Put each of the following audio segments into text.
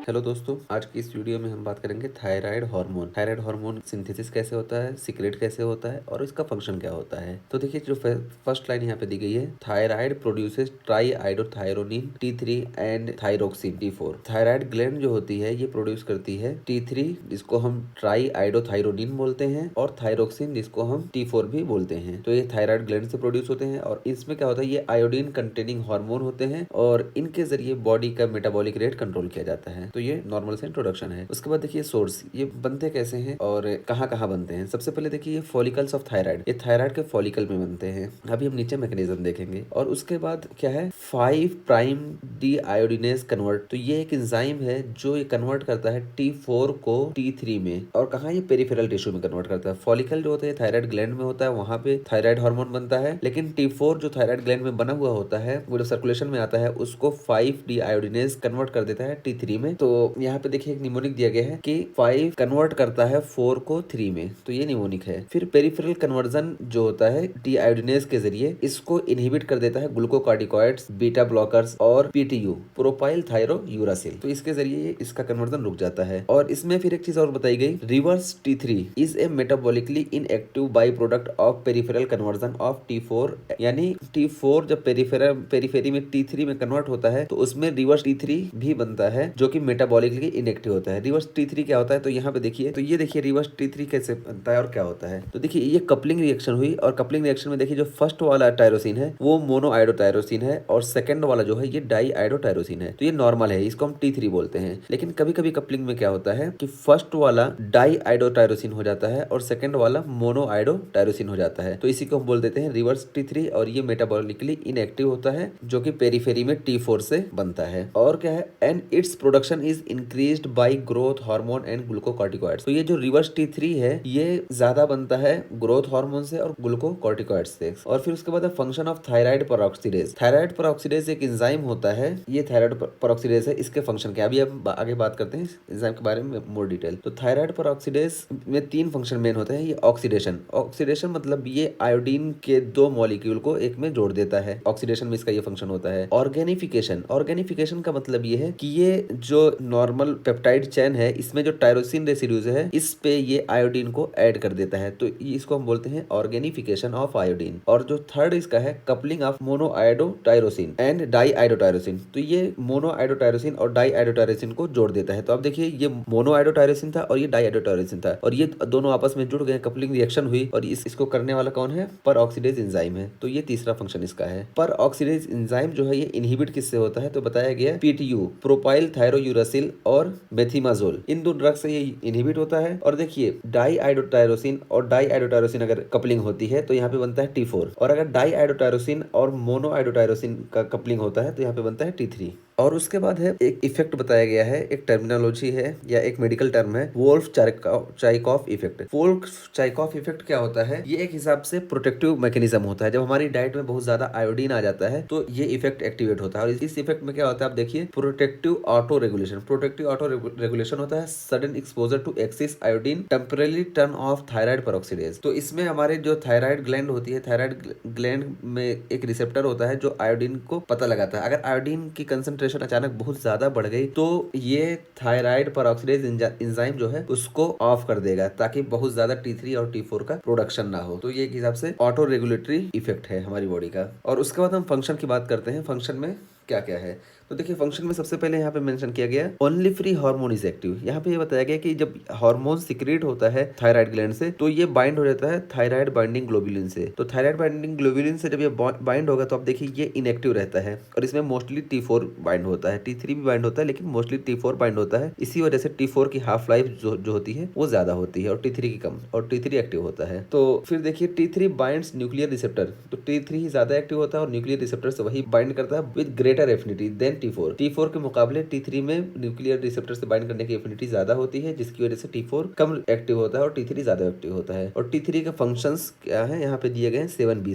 Hello दोस्तों, आज की इस वीडियो में हम बात करेंगे thyroid hormone. Thyroid hormone synthesis कैसे होता है, सीक्रेट कैसे होता है और इसका फंक्शन क्या होता है। तो देखिए, जो फर्स्ट लाइन यहाँ पे दी गई है, thyroid produces try iodothyronine T3 and thyroxine T4। Thyroid gland जो होती है ये प्रोड्यूस करती है T3, जिसको हम ट्राई आइडोथायरोनिन बोलते हैं, और थायरोक्सिन, जिसको हम T4 भी बोलते हैं। तो ये थायराइड ग्लैंड से प्रोड्यूस होते हैं और इसमें क्या होता है, ये आयोडीन कंटेनिंग हार्मोन होते हैं और इनके जरिए बॉडी का मेटाबॉलिक रेट कंट्रोल किया जाता है। तो ये नॉर्मल से इंट्रोडक्शन है। उसके बाद देखिए सोर्स, ये बनते कैसे हैं और कहाँ कहाँ बनते हैं। सबसे पहले देखिए, ये फॉलिकल्स ऑफ थायराइड, ये थायराइड के फॉलिकल में बनते हैं। अभी हम नीचे मैकेनिज्म देखेंगे। और उसके बाद क्या है, 5 प्राइम डी आयोडीनेज कन्वर्ट। तो ये एक एंजाइम है जो ये कन्वर्ट करता है T4 को T3 में। और कहाँ, ये पेरिफेरल टिश्यू में कन्वर्ट करता है। फॉलिकल जो होता है थायराइड ग्लैंड में होता है, वहां पे थायराइड हार्मोन बनता है। लेकिन T4 जो थायराइड ग्लैंड में बना हुआ होता है, वो जब सर्कुलेशन में आता है उसको 5 डी आयोडीनेज कन्वर्ट कर देता है T3 में। तो यहाँ पे देखिए एक निमोनिक दिया गया है कि 5 कन्वर्ट करता है 4 को 3 में, तो ये निमोनिक है। फिर पेरिफेरल कन्वर्जन जो होता है डी आयोडीनेज के जरिए, इसको इनहिबिट कर देता है ग्लूकोकार्टिकॉइड्स, बीटा ब्लॉकर्स और PTU, प्रोपाइल थायरो यूरासिल। तो इसके जरिए इसका कन्वर्जन रुक जाता है। और इसमें फिर एक चीज और बताई गई, reverse T3 is a metabolically inactive by product of peripheral conversion of T4। यानी T4 जब पेरिफेरी में T3 में कन्वर्ट होता है तो उसमें रिवर्स T3 भी बनता है, जो कि मेटाबॉलिकली इनएक्टिव होता है। रिवर्स T3 क्या होता है, तो यहाँ पे देखिए, तो ये देखिए रिवर्स T3 कैसे बनता है और क्या होता है। तो देखिए, ये कपलिंग रिएक्शन हुई और कपलिंग रिएक्शन में देखिए, जो फर्स्ट वाला टायरोसिन है वो मोनो आइडोटायरोसिन है और सेकंड वाला जो है ये डाई आइडोटायरोसिन है। तो ये नॉर्मल है, इसको हम T3 बोलते हैं। लेकिन कभी कभी कपलिंग में क्या होता है कि फर्स्ट वाला डाई आइडोटायरोसिन हो जाता है और सेकंड वाला मोनो आइडोटायरोसिन हो जाता है। तो इसी को हम बोल देते हैं रिवर्स T3 और ये मेटाबॉलिकली इनएक्टिव होता है, जो कि पेरिफेरी में T4 से बनता है। और क्या है, and its production is increased by growth hormone and glucocorticoids. तो ये जो रिवर्स T3 है ये ज्यादा बनता है ग्रोथ हार्मोन से और ग्लूकोकॉर्टिकॉइड्स से। और फिर उसके बाद function of thyroid peroxidase. Thyroid peroxidase एक एंजाइम होता है, ये थायराइड पेरोक्सीडेज है। इसके फंक्शन क्या, अभी हम आगे बात करते हैं एंजाइम के बारे में मोर डिटेल। तो थायराइड पेरोक्सीडेज में 3 फंक्शन मेन होते हैं। ये ऑक्सीडेशन, ऑक्सीडेशन मतलब ये आयोडीन के 2 मॉलिक्यूल को एक में जोड़ देता है, ऑक्सीडेशन में इसका ये फंक्शन होता है। ऑर्गेनिफिकेशन, ऑर्गेनिफिकेशन का मतलब ये है कि ये जो नॉर्मल पेप्टाइड चेन है, इसमें जो टायरोसिन रेसिड्यूज है, इस पे ये आयोडीन को ऐड कर देता है। तो इसको हम बोलते हैं ऑर्गेनिफिकेशन ऑफ आयोडीन। और जो थर्ड इसका है, coupling of mono iodotyrosine and di iodotyrosine. तो ये मोनो आयोडोटायरोसिन और डाई आयोडोटायरोसिन को जोड़ देता है। तो अब देखिए, ये मोनो आयोडोटायरोसिन था और ये डाई आयोडोटायरोसिन था और ये दोनों आपस में जुड़ गए, कपलिंग रिएक्शन हुई और इसको करने वाला कौन है, पर ऑक्सीडेज एंजाइम है। तो ये तीसरा फंक्शन इसका है। पर ऑक्सीडेज एंजाइम जो है ये इनहिबिट किससे होता है, तो बताया गया PTU, प्रोपाइल थायरोयूरासिल और मेथिमाजोल, इन 2 ड्रग से ये इनहिबिट होता है। और देखिए, डाई आइडोटायरोसिन और डाई आइडोटायरोसिन अगर कपलिंग होती है तो यहाँ पे बनता है T4, और अगर डाई आइडोटायरोसिन और मोनो आइडोटायरोसिन का कपलिंग होता है तो यहाँ पे बनता है T3। और उसके बाद है एक इफेक्ट बताया गया है, एक टर्मिनोलॉजी है या एक मेडिकल टर्म है, वोल्फ चाइकॉफ इफेक्ट। वोल्फ चाइकॉफ इफेक्ट क्या होता है, ये एक हिसाब से प्रोटेक्टिव मैकेनिज्म होता है। जब हमारी डाइट में बहुत ज्यादा आयोडीन आ जाता है तो ये इफेक्ट एक्टिवेट होता है। और इस इफेक्ट में क्या होता है, आप देखिए, protective auto regulation. Protective auto regulation होता है sudden exposure to excess iodine temporary turn off thyroid peroxidase. तो इसमें हमारे जो थायराइड ग्लैंड होती है, थायराइड ग्लैंड में एक रिसेप्टर होता है जो आयोडीन को पता लगाता है। अगर आयोडीन की कंसंट्रेशन अचानक बहुत ज्यादा बढ़ गई तो ये थायराइड पेरोक्सीडेज एंजाइम जो है उसको ऑफ कर देगा, ताकि बहुत ज्यादा T3 और T4 का प्रोडक्शन ना हो। तो ये एक हिसाब से ऑटो रेगुलेटरी इफेक्ट है हमारी बॉडी का। और उसके बाद हम फंक्शन की बात करते हैं, फंक्शन में क्या क्या है। तो देखिए, फंक्शन में सबसे पहले यहाँ पे मेंशन किया गया है, only free hormone is active. यहाँ पे ये बताया गया कि जब हार्मोन सिक्रेट होता है थायराइड ग्लैंड से तो ये बाइंड हो जाता है थायराइड बाइंडिंग ग्लोबुलिन से। तो थायराइड बाइंडिंग ग्लोबुलिन से जब ये बाइंड होगा तो आप देखिए ये इनएक्टिव रहता है और इसमें मोस्टली T4 बाइंड होता है, T3 भी बाइंड होता है लेकिन मोस्टली T4 बाइंड होता है। इसी वजह से T4 की हाफ लाइफ जो होती है वो ज्यादा होती है और T3 की कम, और T3 एक्टिव होता है। तो फिर देखिए, T3 बाइंड्स न्यूक्लियर रिसेप्टर। तो T3 ही ज्यादा एक्टिव होता है और न्यूक्लियर रिसेप्टर से वही बाइंड करता है with greater affinity then T4 के मुकाबले T3 में न्यूक्लियर रिसेप्टर से बाइंड करने की एफिनिटी ज्यादा होती है, जिसकी वजह से T4 कम एक्टिव होता है और T3 ज्यादा एक्टिव होता है। और T3 के फंक्शंस क्या है, यहाँ पे दिए गए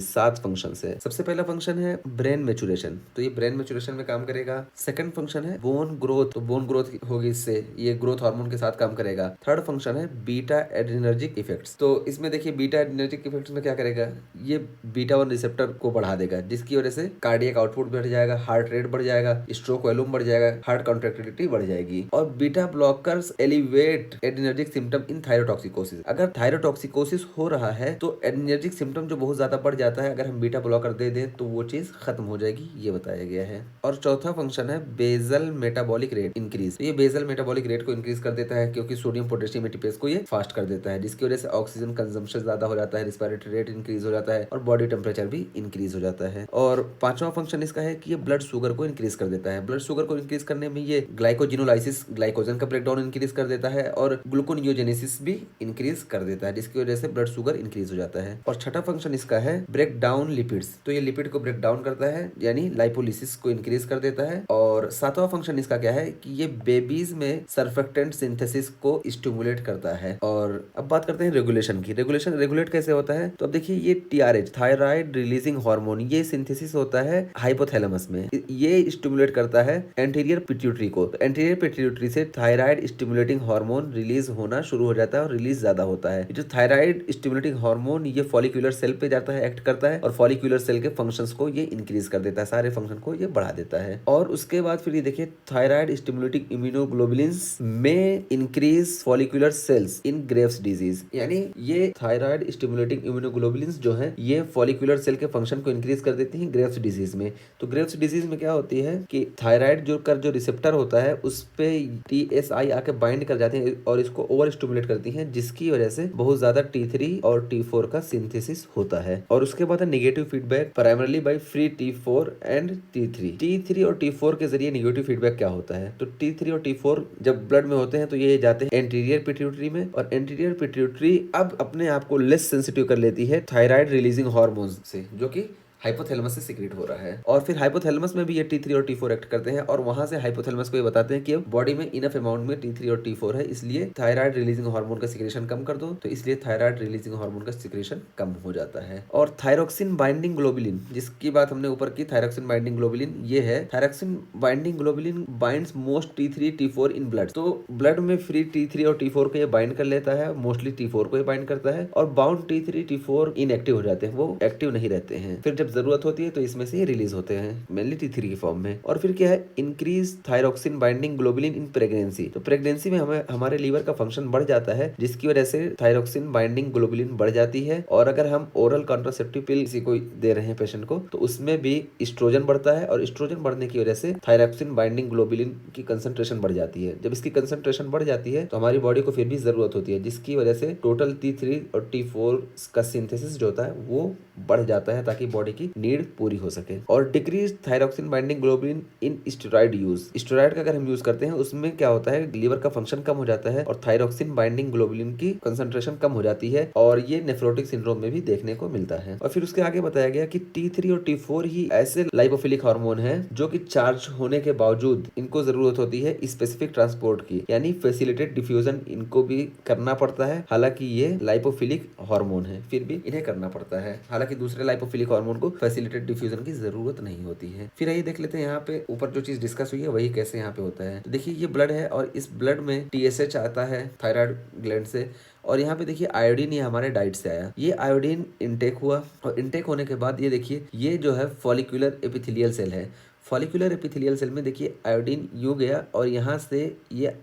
7 फंक्शंस है। सबसे पहला फंक्शन है ब्रेन मेचुरेशन, तो ये ब्रेन मेचुरेशन में काम करेगा। सेकंड फंक्शन है बोन ग्रोथ, तो बोन ग्रोथ होगी इससे, ये ग्रोथ हार्मोन के साथ काम करेगा। थर्ड फंक्शन है बीटा एड्रेनर्जिक इफेक्ट्स। तो इसमें देखिए, बीटा एड्रेनर्जिक इफेक्ट्स में क्या करेगा, ये बीटा 1 रिसेप्टर को बढ़ा देगा, जिसकी वजह से कार्डियक आउटपुट बढ़ जाएगा, हार्ट हार्ट रेट बढ़ जाएगा, स्ट्रोक वॉल्यूम बढ़ जाएगा, हार्ट कॉन्ट्रैक्टिलिटी बढ़ जाएगी। और beta blockers elevate adrenergic symptom in thyrotoxicosis. अगर थायरोटॉक्सिकोसिस हो रहा है तो एडरिनर्जिक सिम्टम जो बहुत ज्यादा बढ़ जाता है, अगर हम बीटा ब्लॉकर दे दें तो वो चीज खत्म हो जाएगी, ये बताया गया है। और चौथा फंक्शन है बेजल मेटाबॉलिक रेट इंक्रीज। ये बेजल मेटाबॉलिक रेट को इंक्रीज कर देता है क्योंकि सोडियम पोटेशियम एटीपेस को ये फास्ट कर देता है, जिसकी वजह से ऑक्सीजन कंजम्पशन ज्यादा हो जाता है, रिस्पिरेटरी रेट इंक्रीज हो जाता है और बॉडी टेम्परेचर भी इंक्रीज हो जाता है। और पांचवा फंक्शन इसका है कि ये ब्लड शुगर को इंक्रीज कर देता है। ब्लड शुगर को इंक्रीज करने में ये ग्लाइकोजिनोलाइसिस, ग्लाइकोजन का ब्रेकडाउन इंक्रीज कर देता है और ग्लूकोनियोजेनेसिस भी इंक्रीज कर देता है, जिसकी वजह से ब्लड शुगर इंक्रीज हो जाता है। और छठा फंक्शन इसका है ब्रेक डाउन लिपिड्स। तो ये लिपिड को ब्रेक डाउन करता है, यानी लाइपोलिसिस को इंक्रीज कर देता है। और सातवां फंक्शन इसका क्या है कि ये बेबीज में सर्फेक्टेंट सिंथेसिस को स्टिमुलेट करता है। और अब बात करते हैं रेगुलेशन की। रेगुलेशन रेगुलेट कैसे होता है, तो अब देखिए ये टीआरएच, थायराइड रिलीजिंग हार्मोन, ये सिंथेसिस होता है हाइपोथैलेमस में। ये स्टिमुलेट करता है एंटीरियर पिट्यूटरी को। तो एंटीरियर पिट्यूटरी से थायराइड स्टिमुलेटिंग हार्मोन रिलीज होना शुरू हो जाता है और रिलीज ज्यादा होता है। जो थायराइड स्टिमुलेटिंग हार्मोन ये फॉलिक्यूलर सेल पे जाता है, एक्ट करता है और फॉलिक्यूलर सेल के फंक्शंस को ये इंक्रीज कर देता है, सारे फंक्शन को ये बढ़ा देता है। और उसके बाद फिर ये देखिए थायराइड स्टिमुलेटिंग इम्यूनोग्लोबुलिन्स में इंक्रीज फॉलिक्यूलर सेल्स इन ग्रेव्स डिजीज। यानी ये थायराइड स्टिमुलेटिंग इम्यूनोग्लोबुलिन्स जो है ये फॉलिक्यूलर सेल के फंक्शन को इंक्रीज कर देती हैं ग्रेव्स डिजीज में। तो ग्रेव्स डिजीज में क्या होती है कि थायराइड जो रिसेप्टर होता है उस पे टीएसआई आके बाइंड कर जाती है और इसको ओवर स्टिमुलेट करती हैं, जिसकी वजह से बहुत ज्यादा T3 और T4 का सिंथेसिस होता है। और उसके बाद है negative feedback primarily by free T4 and T3। T3 और T4 के जरिए नेगेटिव फीडबैक क्या होता है, तो T3 और T4 जब ब्लड में होते हैं तो ये जाते हैं एंटीरियर पिट्यूटरी में और एंटीरियर पिट्यूटरी अब अपने आप को लेस सेंसिटिव कर लेती है थायराइड रिलीजिंग हार्मोन्स से, जो कि हाइपोथैलेमस से सीक्रेट हो रहा है। और फिर हाइपोथैलेमस में भी ये T3 और T4 एक्ट करते हैं और वहां से हाइपोथैलेमस को ये बताते हैं कि बॉडी में इनफ अमाउंट में T3 और T4 है, इसलिए थायराइड रिलीजिंग हार्मोन का सिक्रेशन कम कर दो, तो इसलिए थायराइड रिलीजिंग हार्मोन का सिक्रेशन कम हो जाता है। और थायरोक्सिन बाइंडिंग ग्लोबुलिन, जिसकी बात हमने ऊपर की, थायरोक्सिन बाइंडिंग ग्लोबुलिन ये है। Thyroxine binding globulin binds most T3 T4 in blood. तो ब्लड में फ्री T3 और T4 को ये बाइंड कर लेता है, मोस्टली T4 को ये बाइंड करता है और बाउंड T3 T4 इनएक्टिव हो जाते हैं, वो एक्टिव नहीं रहते हैं। फिर जब जरूरत होती है तो इसमें से रिलीज होते हैं मेनली T3 की फॉर्म में। और फिर क्या है, increase thyroxine binding globulin in pregnancy. तो प्रेगनेंसी में हमारे लीवर का फंक्शन बढ़ जाता है, जिसकी वजह से थायरोक्सिन बाइंडिंग ग्लोबुलिन बढ़ जाती है। और अगर हम ओरल कॉन्ट्रासेप्टिव पिल किसी को दे रहे हैं पेशेंट को, तो उसमें भी एस्ट्रोजन बढ़ता है और एस्ट्रोजन बढ़ने की वजह से थायरोक्सिन बाइंडिंग ग्लोबुलिन की कंसंट्रेशन बढ़ जाती है। जब इसकी कंसंट्रेशन बढ़ जाती है तो हमारी बॉडी को फिर भी जरूरत होती है, जिसकी वजह से टोटल T3 और T4 का सिंथेसिस जो होता है वो बढ़ जाता है ताकि बॉडी की नीड पूरी हो सके। और डिक्रीज थायरोक्सिन बाइंडिंग ग्लोबुलिन इन स्टेरॉइड यूज। स्टेरॉइड का अगर हम यूज करते हैं उसमें क्या होता है, लीवर का फंक्शन कम हो जाता है और थायरोक्सिन बाइंडिंग ग्लोबुलिन की कंसंट्रेशन कम हो जाती है और ये नेफ्रोटिक सिंड्रोम में भी देखने को मिलता है। और फिर उसके आगे बताया गया कि T3 और T4 ही ऐसे लाइपोफिलिक हार्मोन है जो कि चार्ज होने के बावजूद इनको जरूरत होती है स्पेसिफिक ट्रांसपोर्ट की, यानी फैसिलिटेट डिफ्यूजन इनको भी करना पड़ता है। हालांकि ये लाइपोफिलिक हार्मोन है फिर भी इन्हें करना पड़ता है, हालांकि दूसरे लाइपोफिलिक हार्मोन को फैसिलिटेट डिफ्यूजन की जरूरत नहीं होती है। फिर आइए देख लेते हैं यहाँ पे ऊपर जो चीज डिस्कस हुई है वही कैसे यहाँ पे होता है। तो देखिए ये ब्लड है और इस ब्लड में TSH आता है थायराइड ग्लैंड से और यहाँ पे देखिए आयोडीन ये हमारे डाइट से आया। ये आयोडीन इनटेक हुआ और इनटेक होने के बाद ये देखिए ये जो है फॉलिकुलर एपिथेलियल सेल है। फॉलिकुलर एपिथेलियल सेल में देखिए आयोडीन यूं गया और यहाँ से ये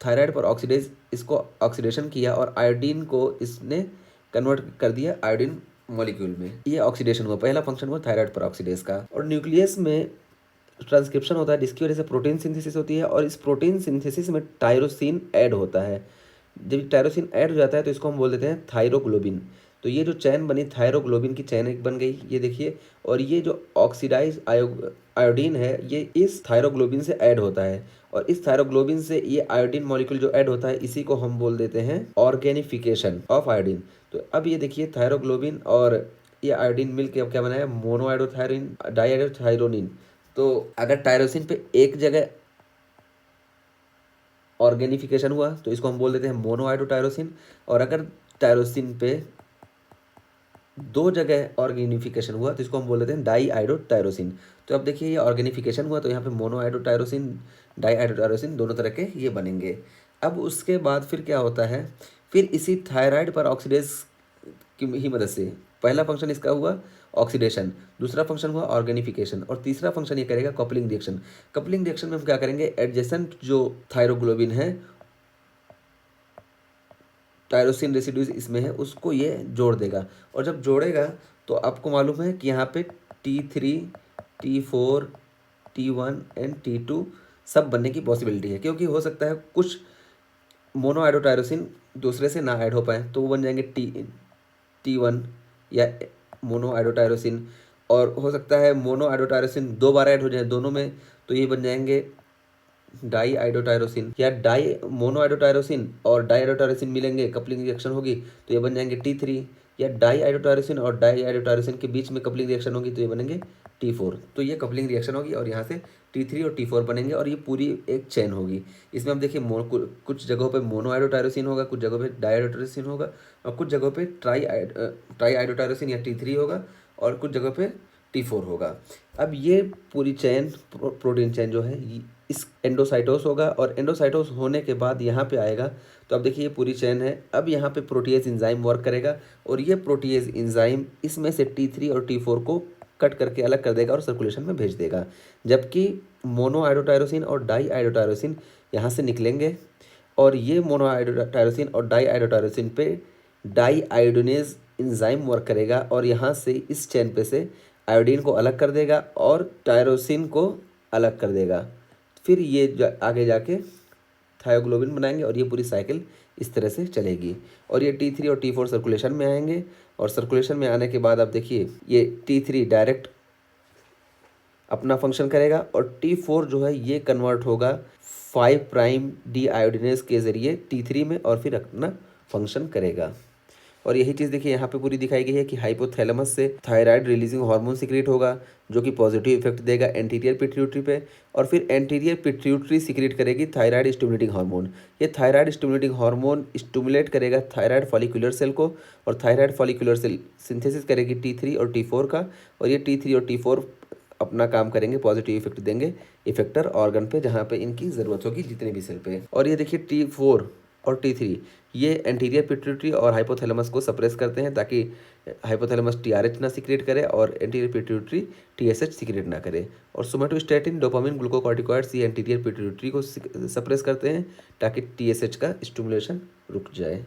थायराइड पर ऑक्सीडेज इसको ऑक्सीडेशन किया और आयोडीन को इसने कन्वर्ट कर दिया आयोडीन मॉलिक्यूल में। ये ऑक्सीडेशन हुआ, पहला फंक्शन हुआ थायराइड पर ऑक्सीडेज का। और न्यूक्लियस में ट्रांसक्रिप्शन होता है जिसकी वजह से प्रोटीन सिंथेसिस होती है और इस प्रोटीन सिंथेसिस में टायरोसिन ऐड होता है। जब टायरोसिन ऐड हो जाता है तो इसको हम बोल देते हैं थायरोग्लोबिन। तो ये जो चैन बनी थायरोग्लोबिन की चैन एक बन गई, ये देखिए। और ये जो ऑक्सीडाइज आयोडीन है ये इस थायरोग्लोबिन से ऐड होता है और इस थायरोग्लोबिन से ये आयोडीन मॉलिक्यूल जो ऐड होता है इसी को हम बोल देते हैं ऑर्गेनिफिकेशन ऑफ आयोडीन। तो अब ये देखिए थायरोग्लोबिन और ये आयोडीन मिलकर अब क्या बनाया, मोनोआयोडोथायरोन डाइआयोडोथायरोनिन। तो अगर टायरोसिन पे एक जगह ऑर्गेनिफिकेशन हुआ तो इसको हम बोल देते हैं मोनोआयोडोटायरोसिन और अगर टायरोसिन पे दो जगह ऑर्गेनिफिकेशन हुआ तो इसको हम बोल देते हैं डाइआयोडोटायरोसिन। तो अब देखिए ये ऑर्गेनिफिकेशन हुआ तो यहाँ पे मोनोआयोडोटायरोसिन डाइआयोडोटायरोसिन दोनों तरह के ये बनेंगे। अब उसके बाद फिर क्या होता है, फिर इसी थायराइड पर ऑक्सीडेज की ही मदद से पहला फंक्शन इसका हुआ ऑक्सीडेशन, दूसरा फंक्शन हुआ ऑर्गेनिफिकेशन और तीसरा फंक्शन ये करेगा कपलिंग रिएक्शन। कपलिंग रिएक्शन में हम क्या करेंगे, एडजेसेंट जो थायरोग्लोबिन है, टायरोसिन रेसिड्यूज इसमें है, उसको ये जोड़ देगा और जब जोड़ेगा तो आपको मालूम है कि यहाँ पे T3, T4, T1 and T2 सब बनने की पॉसिबिलिटी है, क्योंकि हो सकता है कुछ मोनोआइडोटायरोसिन दूसरे से ना ऐड हो पाए तो वो बन जाएंगे T1 या मोनोआइडोटायरोसिन, और हो सकता है मोनोआइडोटायरोसिन दो बार ऐड हो जाए दोनों में तो ये बन जाएंगे डाई आइडोटायरोसिन, या डाई मोनोआइडोटायरोसिन और डाई आइडोटायरोसिन मिलेंगे, कपलिंग रिएक्शन होगी तो ये बन जाएंगे T3, या डाई आइडोटायरोसिन और डाई आइडोटायरोसिन के बीच में कपलिंग रिएक्शन होगी तो ये बनेंगे T4। तो ये कपलिंग रिएक्शन होगी और यहाँ से T3 और T4 बनेंगे और ये पूरी एक चेन होगी। इसमें हम देखिए कुछ जगहों पे मोनोआइडोटायरोसिन होगा, कुछ जगहों पे डाई आइडोटायरोसिन होगा और कुछ जगहों पे ट्राई आइडोटायरोसिन या T3 होगा और कुछ जगह पे T4 होगा। अब ये पूरी चेन प्रोटीन चेन जो है इस एंडोसाइटोस होगा और एंडोसाइटोस होने के बाद यहाँ पे आएगा तो अब देखिए ये पूरी चेन है। अब यहाँ पे प्रोटीएज एंजाइम वर्क करेगा और ये प्रोटीएज एंजाइम इसमें से T3 और T4 को कट करके अलग कर देगा और सर्कुलेशन में भेज देगा, जबकि मोनोआइडोटायरोसिन और डाई आइडोटायरोसिन यहाँ से निकलेंगे और ये मोनोआइडोटायरोसिन और डाई आइडोटायरोसिन पे डाई आयोडीनेज एंजाइम वर्क करेगा और यहाँ से इस चेन पे से आयोडीन को अलग कर देगा और टायरोसिन को अलग कर देगा। फिर ये आगे जाके थायोग्लोबिन बनाएंगे और ये पूरी साइकिल इस तरह से चलेगी और ये T3 और T4 सर्कुलेशन में आएंगे और सर्कुलेशन में आने के बाद आप देखिए ये T3 डायरेक्ट अपना फंक्शन करेगा और T4 जो है ये कन्वर्ट होगा 5 प्राइम डी आयोडीनेज के ज़रिए T3 में और फिर अपना फंक्शन करेगा। और यही चीज़ देखिए यहाँ पे पूरी दिखाई गई है कि हाइपोथैलेमस से थायराइड रिलीजिंग हार्मोन सीक्रेट होगा जो कि पॉजिटिव इफेक्ट देगा एंटीरियर पिट्यूटरी पे और फिर एंटीरियर पिट्यूटरी सीक्रेट करेगी थायराइड स्टिमुलेटिंग हार्मोन। ये थायराइड स्टिमुलेटिंग हार्मोन स्टिमुलेट करेगा थायराइड फॉलिकुलर सेल को और थायराइड फॉलिकुलर सेल सिंथेसिस करेगी T3 और T4 का और ये T3 और T4 अपना काम करेंगे, पॉजिटिव इफेक्ट देंगे इफेक्टर ऑर्गन पे जहाँ पे इनकी ज़रूरत होगी जितने भी सेल पे। और ये देखिए T4 और T3 ये एंटीरियर पिट्यूटरी और हाइपोथैलेमस को सप्रेस करते हैं ताकि हाइपोथैलेमस TRH ना सीक्रेट करे और एंटीरियर पिट्यूटरी TSH सीक्रेट ना करे। और सोमेटोस्टैटिन, डोपामिन, ग्लूकोकॉर्टिकॉइड्स ये एंटीरियर पिट्यूटरी को सप्रेस करते हैं ताकि TSH का स्टिमुलेशन रुक जाए।